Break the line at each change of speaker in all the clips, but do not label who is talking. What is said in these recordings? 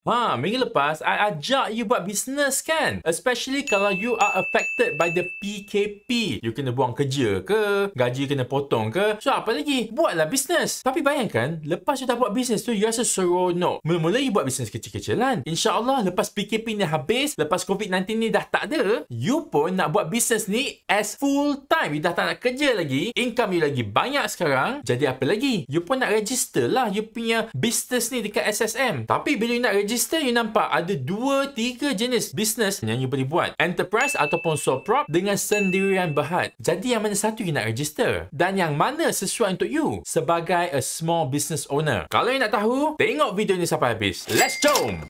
Minggu lepas, I ajak you buat bisnes kan? Especially kalau you are affected by the PKP. You kena buang kerja ke? Gaji kena potong ke? So, apa lagi? Buatlah bisnes. Tapi bayangkan, lepas you dah buat bisnes tu, you rasa seronok. Mula-mula you buat bisnes kecil-kecilan. InsyaAllah, lepas PKP ni habis, lepas COVID-19 ni dah tak ada, you pun nak buat bisnes ni as full time. You dah tak nak kerja lagi. Income you lagi banyak sekarang. Jadi apa lagi? You pun nak register lah you punya bisnes ni dekat SSM. Tapi bila you nak register, you nampak ada 2-3 jenis bisnes yang you boleh buat. Enterprise ataupun sole prop dengan sendirian berhad. Jadi yang mana satu you nak register? Dan yang mana sesuai untuk you sebagai a small business owner? Kalau you nak tahu, tengok video ni sampai habis. Let's jom!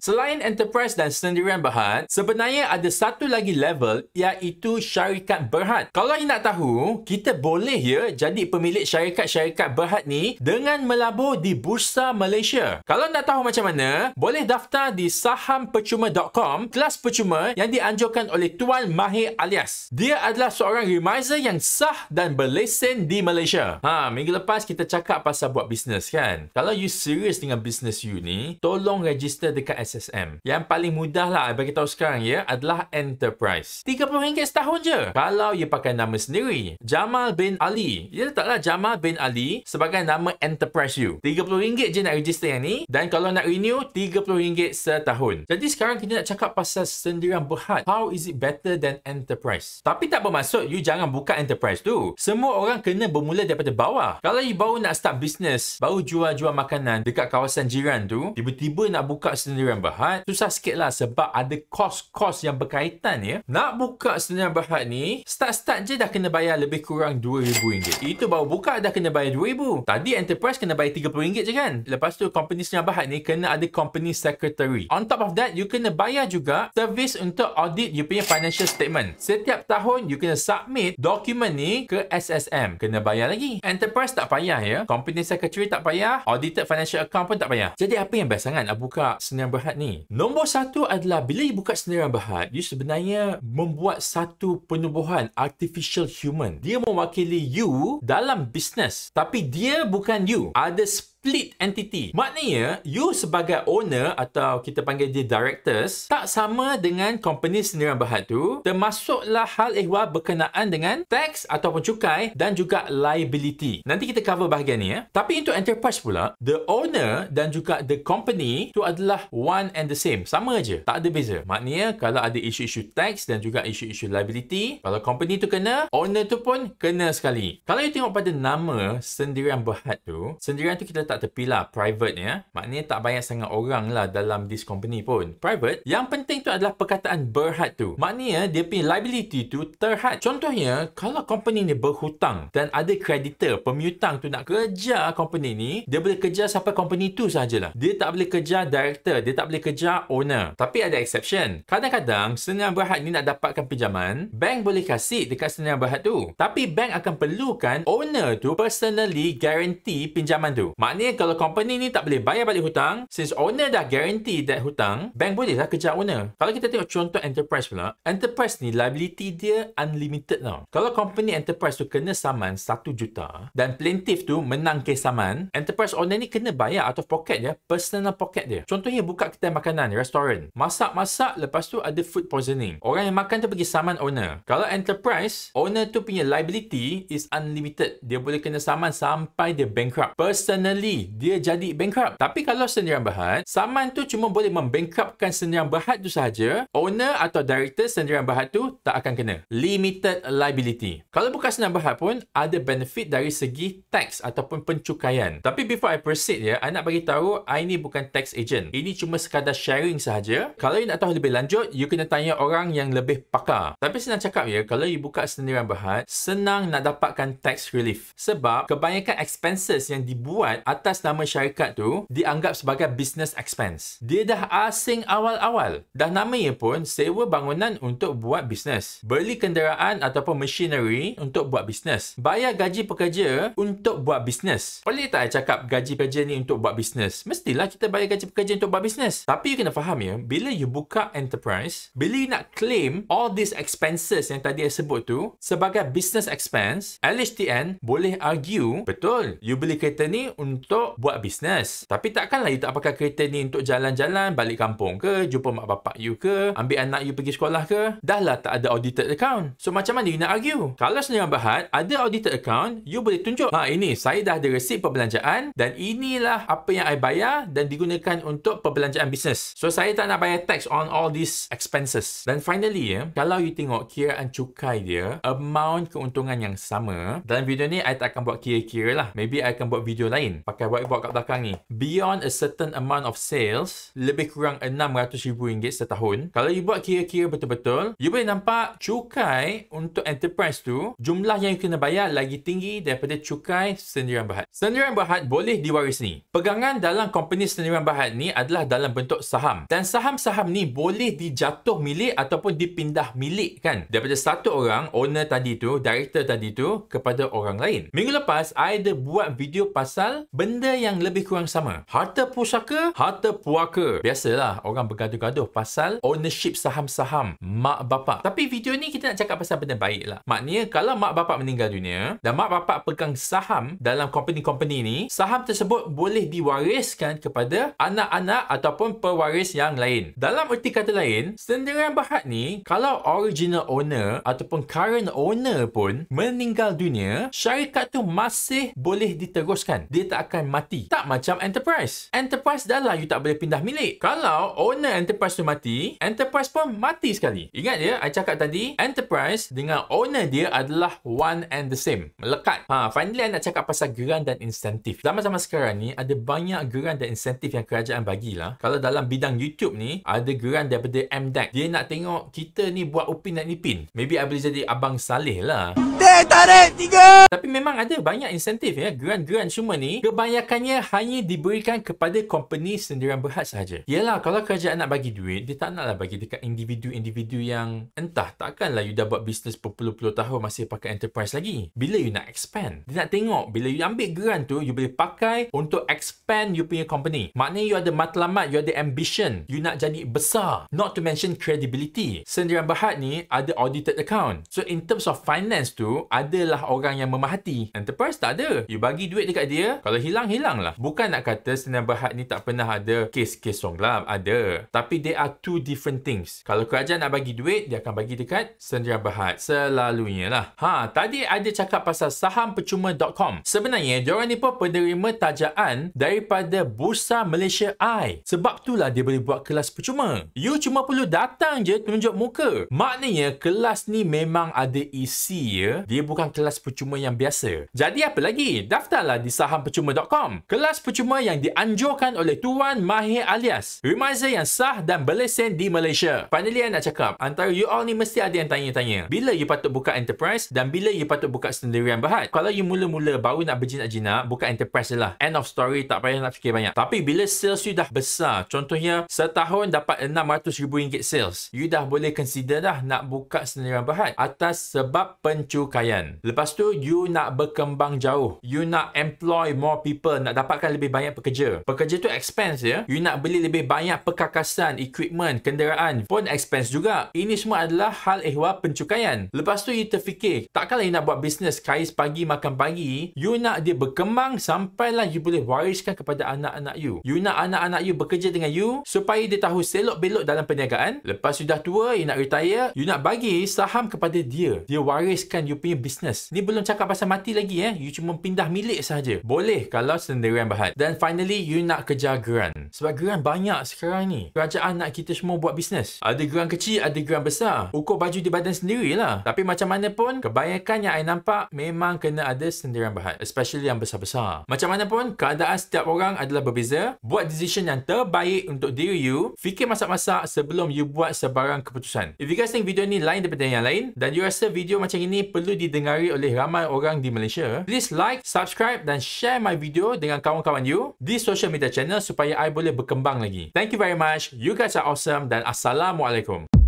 Selain enterprise dan sendirian berhad, sebenarnya ada satu lagi level iaitu syarikat berhad. Kalau you nak tahu, kita boleh jadi pemilik syarikat-syarikat berhad ni dengan melabur di Bursa Malaysia. Kalau nak tahu macam mana, boleh daftar di sahampercuma.com, kelas percuma yang dianjurkan oleh Tuan Mahir Alias. Dia adalah seorang remiser yang sah dan berlesen di Malaysia. Minggu lepas kita cakap pasal buat bisnes kan. Kalau you serius dengan bisnes you ni, tolong register dekat SSM. Yang paling mudah lah bagi tahu sekarang adalah enterprise. RM30 setahun je. Kalau you pakai nama sendiri, Jamal bin Ali, dia letaklah Jamal bin Ali sebagai nama enterprise you. RM30 je nak register yang ni, dan kalau nak renew RM30 setahun. Jadi sekarang kita nak cakap pasal sendirian berhad. How is it better than enterprise? Tapi tak bermaksud you jangan buka enterprise tu. Semua orang kena bermula daripada bawah. Kalau you baru nak start business, baru jual-jual makanan dekat kawasan jiran tu, tiba-tiba nak buka sendirian berhad, susah sikit lah sebab ada kos-kos yang berkaitan Nak buka sendirian berhad ni, start je dah kena bayar lebih kurang RM2,000. Itu baru buka dah kena bayar RM2,000. Tadi enterprise kena bayar RM30 je kan. Lepas tu company sendirian berhad ni kena ada company secretary. On top of that, you kena bayar juga servis untuk audit you punya financial statement. Setiap tahun you kena submit dokumen ni ke SSM. Kena bayar lagi. Enterprise tak payah Company secretary tak payah. Audited financial account pun tak payah. Jadi apa yang best sangat nak buka sendirian berhad ni? Nombor satu adalah bila you buka sendirian berhad, you sebenarnya membuat satu penubuhan artificial human. Dia mewakili you dalam bisnes, tapi dia bukan you. Ada split entity. Maknanya, you sebagai owner atau kita panggil dia directors, tak sama dengan company sendirian berhad tu, termasuklah hal ehwal berkenaan dengan tax ataupun cukai dan juga liability. Nanti kita cover bahagian ni Tapi untuk enterprise pula, the owner dan juga the company tu adalah one and the same. Sama aja. Tak ada beza. Maknanya, kalau ada isu-isu tax dan juga isu-isu liability, kalau company tu kena, owner tu pun kena sekali. Kalau you tengok pada nama sendirian berhad tu, sendirian tu kita tak tepilah private Maknanya tak banyak sangat orang lah dalam this company pun. Private, yang penting tu adalah perkataan berhad tu. Maknanya dia punya liability tu terhad. Contohnya, kalau company ni berhutang dan ada creditor, pemiutang tu nak kejar company ni, dia boleh kejar sampai company tu sajalah. Dia tak boleh kejar director, dia tak boleh kejar owner. Tapi ada exception. Kadang-kadang sendirian berhad ni nak dapatkan pinjaman, bank boleh kasih dekat sendirian berhad tu. Tapi bank akan perlukan owner tu personally guarantee pinjaman tu. Maknanya kalau company ni tak boleh bayar balik hutang, since owner dah guarantee that hutang, bank bolehlah kejar owner. Kalau kita tengok contoh enterprise pula, enterprise ni liability dia unlimited tau. Kalau company enterprise tu kena saman 1 juta dan plaintiff tu menang kes saman, enterprise owner ni kena bayar out of pocket personal pocket dia. Contohnya buka kedai makanan, restoran, masak-masak, lepas tu ada food poisoning. Orang yang makan tu pergi saman owner. Kalau enterprise, owner tu punya liability is unlimited. Dia boleh kena saman sampai dia bankrupt. Personally, dia jadi bankrupt. Tapi kalau sendirian berhad, saman tu cuma boleh membankruptkan sendirian berhad tu sahaja. Owner atau director sendirian berhad tu tak akan kena. Limited liability. Kalau bukan sendirian berhad pun, ada benefit dari segi tax ataupun pencukaian. Tapi before I proceed I nak bagi tahu, I ni bukan tax agent. Ini cuma sekadar sharing sahaja. Kalau you nak tahu lebih lanjut, you kena tanya orang yang lebih pakar. Tapi senang cakap kalau you buka sendirian berhad, senang nak dapatkan tax relief. Sebab kebanyakan expenses yang dibuat atas nama syarikat tu dianggap sebagai business expense. Dia dah asing awal-awal. Dah namanya pun sewa bangunan untuk buat bisnes. Beli kenderaan ataupun machinery untuk buat bisnes. Bayar gaji pekerja untuk buat bisnes. Boleh tak I cakap gaji pekerja ni untuk buat bisnes? Mestilah kita bayar gaji pekerja untuk buat bisnes. Tapi you kena faham ya, bila you buka enterprise, bila you nak claim all these expenses yang tadi I sebut tu sebagai business expense, LHTN boleh argue, betul, you beli kereta ni untuk buat bisnes. Tapi takkanlah you tak pakai kereta ni untuk jalan-jalan, balik kampung ke, jumpa mak bapak you ke, ambil anak you pergi sekolah ke. Dah lah tak ada audited account. So macam mana you nak argue? Kalau Sendirian Berhad ada audited account, you boleh tunjuk, ini saya dah ada resit perbelanjaan dan inilah apa yang I bayar dan digunakan untuk perbelanjaan bisnes. So saya tak nak bayar tax on all these expenses. Dan finally kalau you tengok kiraan cukai dia, amount keuntungan yang sama. Dalam video ni I tak akan buat kira-kira lah. Maybe I akan buat video lain pakai whiteboard kat belakang ni. Beyond a certain amount of sales, lebih kurang RM600,000 setahun. Kalau you buat kira-kira betul-betul, you boleh nampak cukai untuk enterprise tu, jumlah yang you kena bayar lagi tinggi daripada cukai Sendirian Berhad. Sendirian Berhad boleh diwarisi. Pegangan dalam company Sendirian Berhad ni adalah dalam bentuk saham. Dan saham-saham ni boleh dijatuh milik ataupun dipindah milikkan daripada satu orang, owner tadi tu, director tadi tu, kepada orang lain. Minggu lepas, I ada buat video pasal benda yang lebih kurang sama. Harta pusaka, harta puaka. Biasalah, orang bergaduh-gaduh pasal ownership saham-saham mak bapak. Tapi video ni kita nak cakap pasal benda baik lah. Maknanya, kalau mak bapak meninggal dunia dan mak bapak pegang saham dalam company-company ni, saham tersebut boleh diwariskan kepada anak-anak ataupun pewaris yang lain. Dalam erti kata lain, Sendirian Berhad ni, kalau original owner ataupun current owner pun meninggal dunia, syarikat tu masih boleh diteruskan. Dia tak akan mati. Tak macam enterprise. Enterprise dah lah you tak boleh pindah milik. Kalau owner enterprise tu mati, enterprise pun mati sekali. Ingat ya, I cakap tadi, enterprise dengan owner dia adalah one and the same. Melekat. Finally, I nak cakap pasal geran dan insentif. Zaman-zaman sekarang ni, ada banyak geran dan insentif yang kerajaan bagilah. Kalau dalam bidang YouTube ni, ada geran daripada MDEC. Dia nak tengok kita ni buat Upin dan Ipin. Maybe I boleh jadi Abang Saleh lah.
Tarik 3.
Tapi memang ada banyak insentif ya. Geran-geran semua ni kebanyakannya hanya diberikan kepada company Sendirian Berhad sahaja. Yelah, kalau kerajaan nak bagi duit, dia tak naklah bagi dekat individu-individu yang entah, takkanlah you dah buat bisnes berpuluh-puluh tahun masih pakai enterprise lagi. Bila you nak expand, dia nak tengok bila you ambil geran tu, you boleh pakai untuk expand you punya company. Maknanya you ada matlamat, you ada ambition, you nak jadi besar. Not to mention credibility. Sendirian Berhad ni ada audited account. So in terms of finance tu, adalah orang yang memahati. Enterprise tak ada. You bagi duit dekat dia, kalau hilang, hilang lah. Bukan nak kata Sendirian Berhad ni tak pernah ada kes-kes songlam. Ada. Tapi they are two different things. Kalau kerajaan nak bagi duit, dia akan bagi dekat Sendirian Berhad. Selalunya lah. Tadi ada cakap pasal sahampercuma.com. Sebenarnya, diorang ni pun penerima tajaan daripada Bursa Malaysia I. Sebab itulah dia boleh buat kelas percuma. You cuma perlu datang je tunjuk muka. Maknanya, kelas ni memang ada isi ya. Dia bukan kelas percuma yang biasa. Jadi apa lagi? Daftarlah di sahampercuma.com. Kelas percuma yang dianjurkan oleh Tuan Mahir Alias, remiser yang sah dan berlesen di Malaysia. Finally, I nak cakap, antara you all ni mesti ada yang tanya-tanya. Bila you patut buka enterprise dan bila you patut buka Sendirian Berhad? Kalau you mula-mula baru nak berjinak-jinak, buka enterprise je lah. End of story, tak payah nak fikir banyak. Tapi bila sales you dah besar, contohnya setahun dapat RM600,000 sales, you dah boleh consider dah nak buka Sendirian Berhad atas sebab pencukaian. Lepas tu, you nak berkembang jauh. You nak employ more people, nak dapatkan lebih banyak pekerja. Pekerja tu expense ya. You nak beli lebih banyak perkakasan, equipment, kenderaan pun expense juga. Ini semua adalah hal ehwal pencukaian. Lepas tu, you terfikir, takkanlah you nak buat bisnes kais pagi makan pagi. You nak dia berkembang sampailah you boleh wariskan kepada anak-anak you. You nak anak-anak you bekerja dengan you supaya dia tahu selok-belok dalam perniagaan. Lepas you dah tua, you nak retire, you nak bagi saham kepada dia. Dia wariskan you punya bisnes. Ni belum cakap pasal mati lagi you cuma pindah milik sahaja. Boleh kalau Sendirian Berhad. Dan finally, you nak kejar geran. Sebab geran banyak sekarang ni. Kerajaan nak kita semua buat bisnes. Ada geran kecil, ada geran besar. Ukur baju di badan sendirilah. Tapi macam mana pun, kebanyakan yang I nampak memang kena ada Sendirian Berhad. Especially yang besar-besar. Macam mana pun, keadaan setiap orang adalah berbeza. Buat decision yang terbaik untuk diri you. Fikir masak-masak sebelum you buat sebarang keputusan. If you guys think video ni lain daripada yang lain dan you rasa video macam ini perlu didengari oleh ramai orang di Malaysia. Please like, subscribe dan share my video dengan kawan-kawan you di social media channel supaya I boleh berkembang lagi. Thank you very much. You guys are awesome dan Assalamualaikum.